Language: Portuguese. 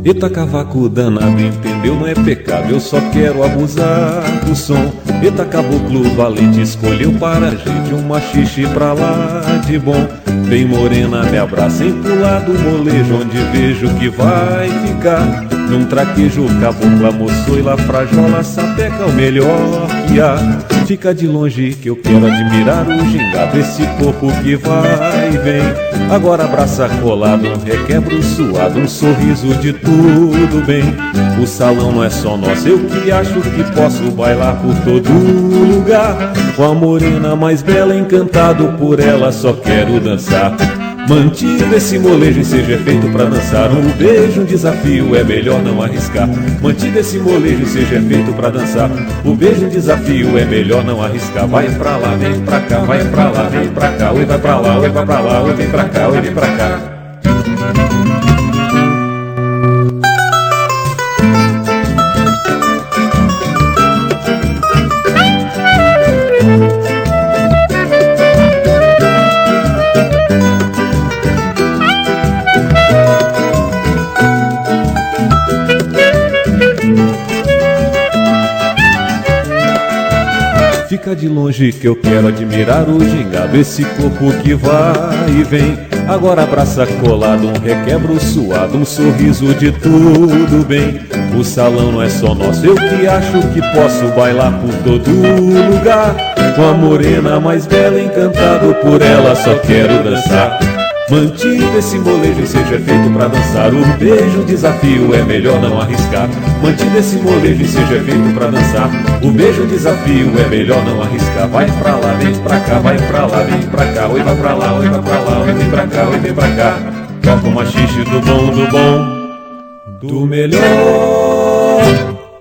Eita cavaco danado, entendeu? Não é pecado, eu só quero abusar do som. Eita caboclo valente, escolheu para a gente um machixe pra lá de bom. Bem morena, me abraça em pular do molejo, onde vejo que vai ficar. Num traquejo, cabocla, moçoila, frajola, sapeca, o melhor que há. Fica de longe que eu quero admirar o gingado, esse corpo que vai e vem. Agora abraça colado, um requebro suado, um sorriso de tudo bem. O salão não é só nosso, eu que acho que posso bailar por todo lugar. Com a morena mais bela, encantado por ela, só quero dançar. Mantido esse molejo e seja feito pra dançar. Um beijo, um desafio, é melhor não arriscar. Mantido esse molejo e seja feito pra dançar. O beijo, um desafio, é melhor não arriscar. Vai pra lá, vem pra cá, vai pra lá, vem pra cá. Oi, vai pra lá, oi, vai pra lá, oi, vem pra cá, oi, vem pra cá. Fica de longe que eu quero admirar o gingado, esse corpo que vai e vem. Agora abraça colado, um requebro suado, um sorriso de tudo bem. O salão não é só nosso, eu que acho que posso bailar por todo lugar. Com a morena mais bela, encantado por ela, só quero dançar. Mantido esse molejo e seja feito pra dançar. O beijo, um desafio, é melhor não arriscar. Mantido esse molejo e seja feito pra dançar. O beijo, um desafio, é melhor não arriscar. Vai pra lá, vem pra cá, vai pra lá, vem pra cá. Oi, vai pra lá, oi, vai pra lá, oi, vem pra cá, oi, vem pra cá. Toca o machixe do bom, do melhor.